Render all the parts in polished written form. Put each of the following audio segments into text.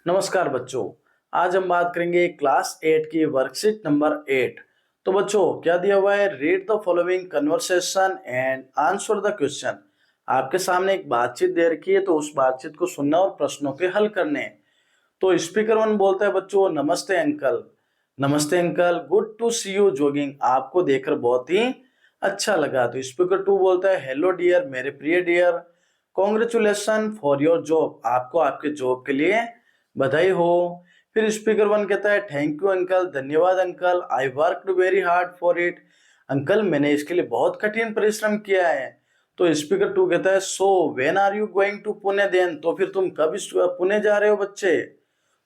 नमस्कार बच्चों। आज हम बात करेंगे क्लास 8 की वर्कशीट नंबर 8। तो बच्चों क्या दिया हुआ है, read the following conversation and answer the question. आपके सामने एक बातचीत दे रखी है, तो उस बातचीत को सुनना और प्रश्नों के हल करने हैं। तो स्पीकर 1 बोलता है बच्चों, नमस्ते अंकल। नमस्ते uncle, good to see you jogging, आपको देखकर बहुत ही अच्छा लगा। तो स्पीकर 2 बोलता है, हेलो डियर, मेरे प्रिय dear, congratulation for your job, आपको आपके जॉब के लिए बधाई हो। फिर स्पीकर 1 कहता है, थैंक यू अंकल, धन्यवाद uncle, I worked very hard for it, uncle मैंने इसके लिए बहुत कठिन परिश्रम किया है। तो स्पीकर 2 कहता है, so when are you going to Pune then, तो फिर तुम कब पुणे जा रहे हो बच्चे।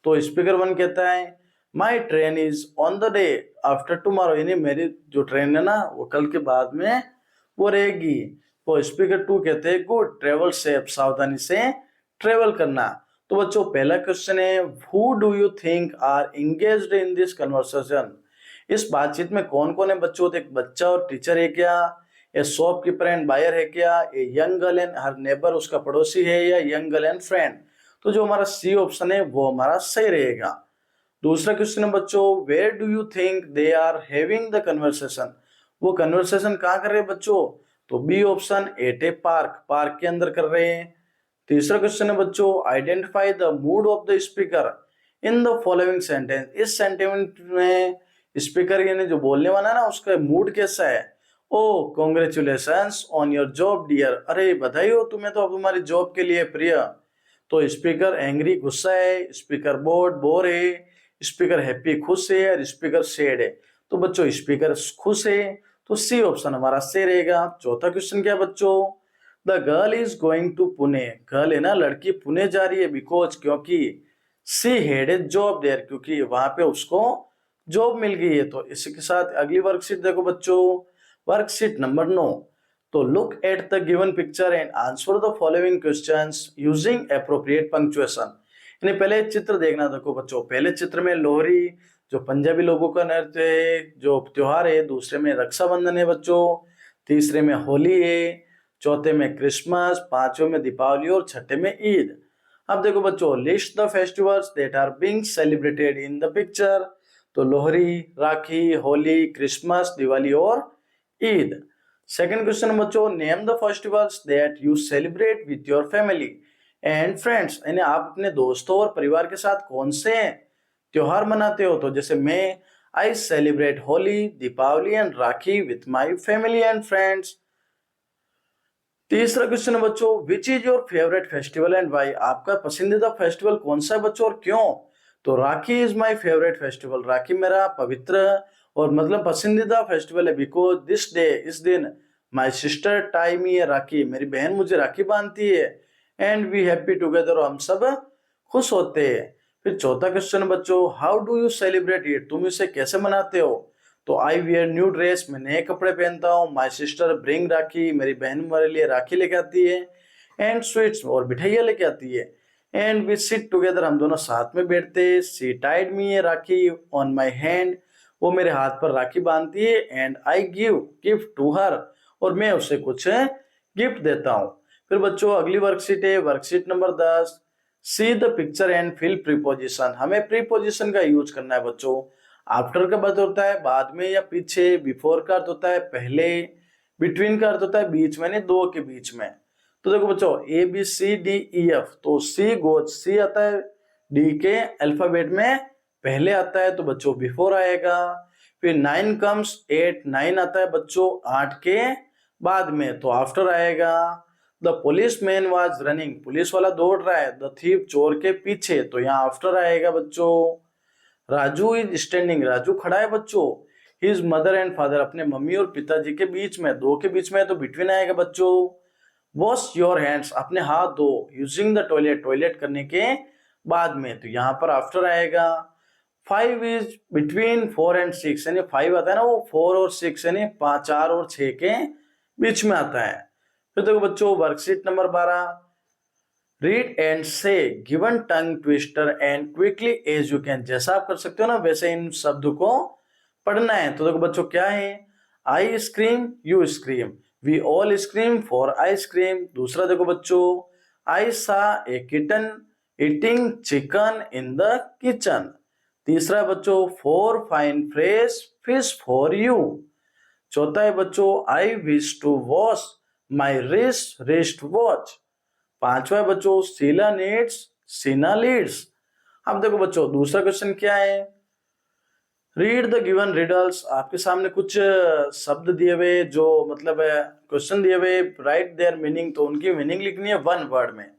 तो स्पीकर 1 कहता है, my train is on the day after tomorrow, यानी मेरी जो ट्रेन है ना वो कल के बाद में वो रहेगी। तो स्पीकर 2 कहते हैं, गुड, ट्रेवल सेफ, सावधानी से ट्रेवल करना। तो बच्चों पहला क्वेश्चन है, who do you think are engaged in this conversation, इस बातचीत में कौन कौन है बच्चों। तो एक बच्चा और टीचर है क्या, ये शॉपकीपर एंड बायर है क्या, ये young girl and her neighbour उसका पड़ोसी है, या यंग गर्ल एंड फ्रेंड। तो जो हमारा सी ऑप्शन है वो हमारा सही रहेगा। दूसरा क्वेश्चन है बच्चों, where do you think they are having the conversation, वो कन्वर्सेशन कहाँ कर रहे हैं बच्चों। तो B option, at a park, park के अंदर कर रहे हैं। तीसरा क्वेश्चन है बच्चों, identify the mood of the speaker in the following sentence, इस सेंटेंस में स्पीकर यानी जो बोलने वाला है ना उसका मूड कैसा है। Oh congratulations on your job dear, अरे बधाई हो तुम्हें तो अब तुम्हारी जॉब के लिए प्रिय। तो स्पीकर एंग्री गुस्सा है, स्पीकर बोर्ड बोर है, स्पीकर हैप्पी खुश है, और स्पीकर सैड है। तो बच्चों स्पीकर खुश है, तो सी ऑप्शन हमारा सही रहेगा। चौथा क्वेश्चन क्या है बच्चों, the girl is going to Pune, girl है ना लड़की पुणे जा रही है, बिकॉज क्योंकि she had a job there, क्योंकि वहां पे उसको जॉब मिल गई है। तो इसी के साथ अगली वर्कशीट देखो बच्चों, वर्कशीट नंबर 9। तो look at the given picture and answer the following questions using appropriate punctuation, यानी पहले चित्र देखना। देखो बच्चों पहले चित्र में लोहरी जो पंजाबी लोगों का नृत्य है, जो त्योहार है। दूसरे में रक्षाबंधन है बच्चों, तीसरे में होली है, चौथे में क्रिसमस, पांचवें में दीपावली और छठे में ईद। अब देखो बच्चों, list the festivals that are being celebrated in the picture. तो लोहरी, राखी, होली, क्रिसमस, दिवाली और ईद। सेकंड क्वेश्चन बच्चों, name the festivals that you celebrate with your family and friends, यानी आप अपने दोस्तों और परिवार के साथ कौन से त्योहार मनाते हो। तो जैसे मैं, I celebrate Holi, Deepavali and Rakhi with my family and friends. तीसरा क्वेश्चन है बच्चों, which is your favourite festival and why, आपका पसंदीदा फेस्टिवल कौन सा है बच्चों और क्यों। तो राखी इज माय फेवरेट फेस्टिवल, राखी मेरा पवित्र और मतलब पसंदीदा फेस्टिवल है, बिकॉज दिस डे, इस दिन माय सिस्टर टाई मी राखी, मेरी बहन मुझे राखी बांधती है, एंड वी हैप्पी टुगेदर, हम सब खुश होते हैं। फिर चौथा क्वेश्चन बच्चों, how do you celebrate it, तुम इसे कैसे मनाते हो। तो आई वियर न्यू ड्रेस, मैं नए कपड़े पहनता हूँ, माई सिस्टर ब्रिंग राखी, मेरी बहन मेरे लिए राखी लेके आती है, एंड स्वीट्स, और मिठाइयाँ लेके आती है, एंड वी सिट टुगेदर, हम दोनों साथ में बैठते हैं, she tied me a rakhi on my hand, वो मेरे हाथ पर राखी बांधती है, and I give gift to her, और मैं उसे कुछ गिफ्ट देता हूँ। फिर बच्चों अगली वर्कशीट है worksheet number 10। See the picture and fill preposition, हमें प्रीपोजिशन का यूज करना है बच्चों। आफ्टर का अर्थ होता है बाद में या पीछे, बिफोर का अर्थ होता है पहले, बिटवीन का अर्थ होता है बीच में, नहीं दो के बीच में। तो देखो बच्चों, A B C D E F, तो सी गोज, सी आता है डी के अल्फाबेट में पहले आता है, तो बच्चों बिफोर आएगा। फिर 9 कम्स, 8, 9 आता है बच्चों 8 के बाद में, तो आफ्टर आएगा। The police man was running, police वाला दौड़ रहा है, द थीफ चोर के पीछे, तो यहाँ आफ्टर आएगा बच्चों। राजू इज स्टैंडिंग, राजू खड़ा है बच्चों। हिज मदर एंड फादर, अपने मम्मी और पिताजी के बीच में, दो के बीच में है तो बिटवीन आएगा बच्चों। वॉश योर हैंड्स, अपने हाथ धो, यूजिंग द टॉयलेट, टॉयलेट करने के बाद में, तो यहाँ पर आफ्टर आएगा। 5 इज बिटवीन 4 एंड 6, यानी 5 आता है ना वो 4 और 6 यानी 4 और 6 के बीच में आता है। फिर देखो बच्चों worksheet number 12, read and say given tongue twister and quickly as you can, जैसा आप कर सकते हो ना वैसे इन शब्द को पढ़ना है। तो देखो बच्चों क्या है, I scream you scream, we all scream for ice cream. दूसरा देखो बच्चों, I saw a kitten eating chicken in the kitchen. तीसरा है बच्चों 4 fine fresh fish for you. चौथा है बच्चों I wish to wash my wrist watch. पांचवा है बच्चों शीला नीड्स सीना लीड्स। अब देखो बच्चों दूसरा क्वेश्चन क्या है, रीड द गिवन रिडल्स। आपके सामने कुछ शब्द दिए हुए जो मतलब क्वेश्चन दिए हुए, राइट देयर मीनिंग, तो उनकी मीनिंग लिखनी है वन वर्ड में।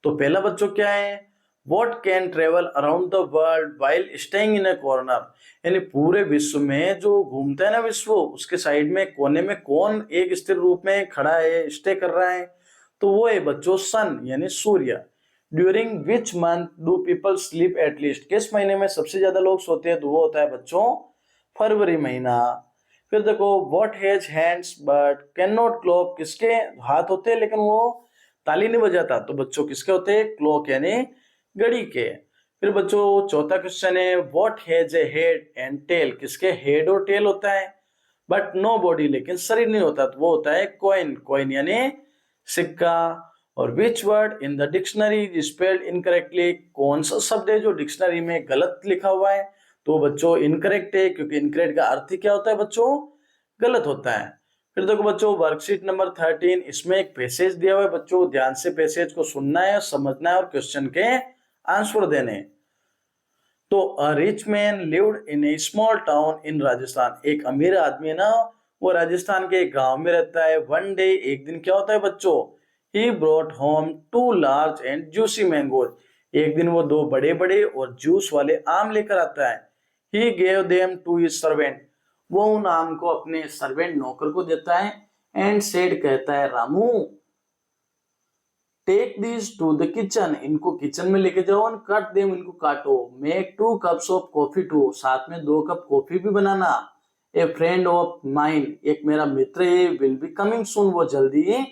तो पहला बच्चों क्या है, what can travel around the world while staying in a corner. यानी पूरे विश्व में जो घूमता है ना विश्व, उसके साइड में कोने में कौन एक स्थिर रूप में खड़ा है, स्टे कर रहा है, तो वो है बच्चों सन यानी सूर्य। During which month do people sleep at least. किस महीने में सबसे ज्यादा लोग सोते हैं, तो वो होता है बच्चों फरवरी महीना। फिर देखो what has hands but can not clock. किसके हाथ होते हैं लेकिन वो ताली नहीं बजाता, तो बच्चों किसके होते हैं, क्लॉक यानी घड़ी के। फिर बच्चों चौथा क्वेश्चन है what has a head and tail. किसके हेड और टेल होता है बट नो बॉडी, लेकिन शरीर नहीं होता, तो वो होता है कॉइन। कॉइन यानी सिक्का। और which word in the dictionary is spelled incorrectly. कौन सा शब्द है जो डिक्शनरी में गलत लिखा हुआ है, तो बच्चों इनकरेक्ट है, क्योंकि इनकरेक्ट का अर्थ ही क्या होता है बच्चों, गलत होता है। फिर देखो बच्चों वर्कशीट नंबर 13, इसमें एक पैसेज दिया हुआ है बच्चों, ध्यान से पैसेज को सुनना है, समझना है और क्वेश्चन के आंसर देने। तो a rich man lived in a small town in Rajasthan. एक अमीर आदमी है ना, वो राजस्थान के एक गांव में रहता है। वन डे, एक दिन क्या होता है बच्चों, he brought home 2 large and juicy mangoes. एक दिन वो 2 बड़े बड़े और जूस वाले आम लेकर आता है। He gave them to his servant. वो उन आम को अपने सर्वेंट नौकर को देता है। एंड सेड कहता है, Ramu take this to the kitchen. इनको किचन में लेके जाओ, एंड कट देम, इनको काटो। Make 2 cups of coffee too, साथ में 2 कप कॉफी भी बनाना। ए फ्रेंड ऑफ माइन, एक मेरा मित्र है, विल बी कमिंग सून, वो जल्दी ही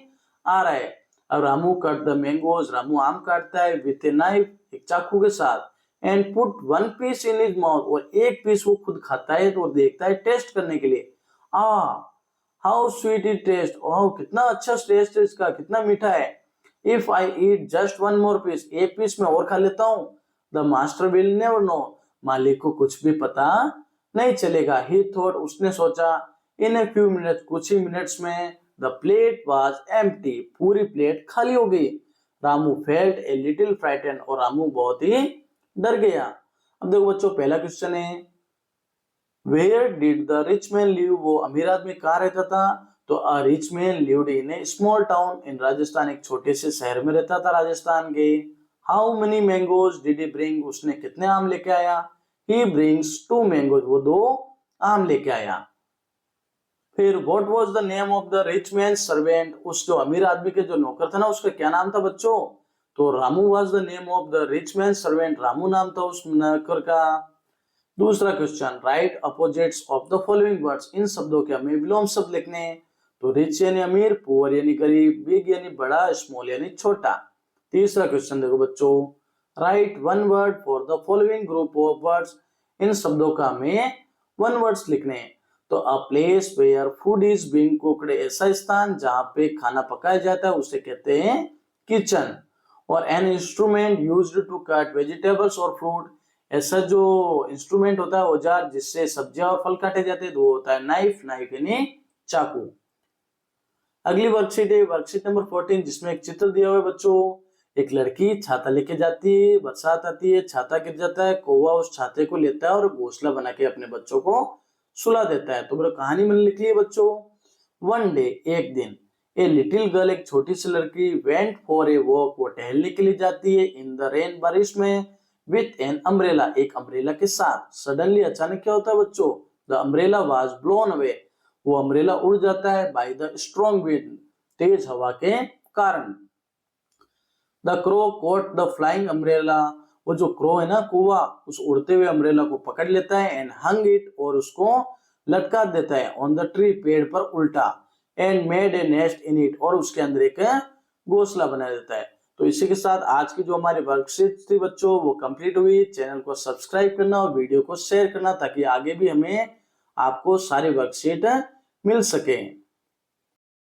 आ रहा है। अब Ramu cut the mangoes, Ramu आम काटता है विथ ए नाइफ, एक चाकू के साथ। And put 1 piece in his mouth, और एक पीस वो खुद खाता है और देखता है टेस्ट करने के लिए। Ah how sweet it taste, oh कितना अच्छा टेस्ट है इसका, कितना मीठा है। If I eat just 1 more piece, एक पीस में और खा लेता हूँ, the master will never know, मालिक को कुछ भी पता नहीं चलेगा। ही थॉट, उसने सोचा। इन ए फ्यू मिनट्स, कुछ ही मिनट्स में, द प्लेट वाज एम्प्टी, पूरी प्लेट खाली हो गई। Ramu felt a little frighten, और रामू बहुत ही डर गया। अब देखो बच्चों पहला क्वेश्चन है where did the rich man live. वो अमीर आदमी कहाँ रहता था, तो a rich man lived in a small town in Rajasthan, एक छोटे से शहर में रहता था राजस्थान के। How many mangoes did he bring, उसने कितने आम लेके आया। ही ब्रिंग्स 2 मैंगोज, वो 2 आम लेके आया। फिर what was the name of the rich man servant, उस जो अमीर आदमी के जो नौकर था ना, उसका क्या नाम था बच्चों, तो Ramu was the name of the rich man servant, Ramu नाम था उस नौकर का। दूसरा question write opposites of the following words, इन शब्दों के हमें विलोम शब्द लिखने हैं। तो रिच यानी अमीर, पुअर यानी गरीब, बिग यानी बड़ा, स्मॉल यानी छोटा। तीसरा क्वेश्चन देखो बच्चों write 1 word for the following group of words, इन शब्दों का हमें 1 वर्ड्स लिखने हैं। तो a place where food is being cooked, ऐसा स्थान जहां पे खाना पकाया जाता है उसे कहते हैं किचन। और an instrument used to cut vegetables और फ्रूट, ऐसा जो इंस्ट्रूमेंट होता है, औजार जिससे सब्जियां और फल काटे जाते हैं, तो वो होता है नाइफ, नाइफ यानी चाकू। अगली वर्कशीट है वर्कशीट नंबर 14, जिसमें एक चित्र दिया हुआ है बच्चों। एक लड़की छाता लेके जाती है, बरसात आती है, छाता गिर जाता है, कौवा उस छाते को लेता है और घोंसला बना के अपने बच्चों को सुला देता है। तो मेरा कहानी मैंने लिख ली है बच्चों। वन डे, एक दिन, ए लिटिल गर्ल, एक छोटी सी लड़की, वेंट फॉर ए वॉक, वो टहलने के लिए जाती है, इन द रेन, बारिश में, विथ एन अम्ब्रेला, एक अम्ब्रेला के साथ। सडनली, अचानक क्या होता है बच्चों, the umbrella was blown away, वो अम्ब्रेला उड़ जाता है, बाय द स्ट्रॉन्ग विंड, तेज हवा के कारण। The crow caught the flying umbrella, वो जो क्रो है ना, कौवा, उस उड़ते हुए अम्ब्रेला को पकड़ लेता है, एंड हंग इट, और उसको लटका देता है, ऑन द ट्री, पेड़ पर उल्टा, and made a nest in it, और उसके अंदर एक घोंसला बना देता है। तो इसी के साथ आज की जो हमारी वर्कशीट थी बच्चों वो कंप्लीट हुई। चैनल को सब्सक्राइब करना और वीडियो को शेयर करना, ताकि आगे भी हमें आपको सारी वर्कशीट मिल सके।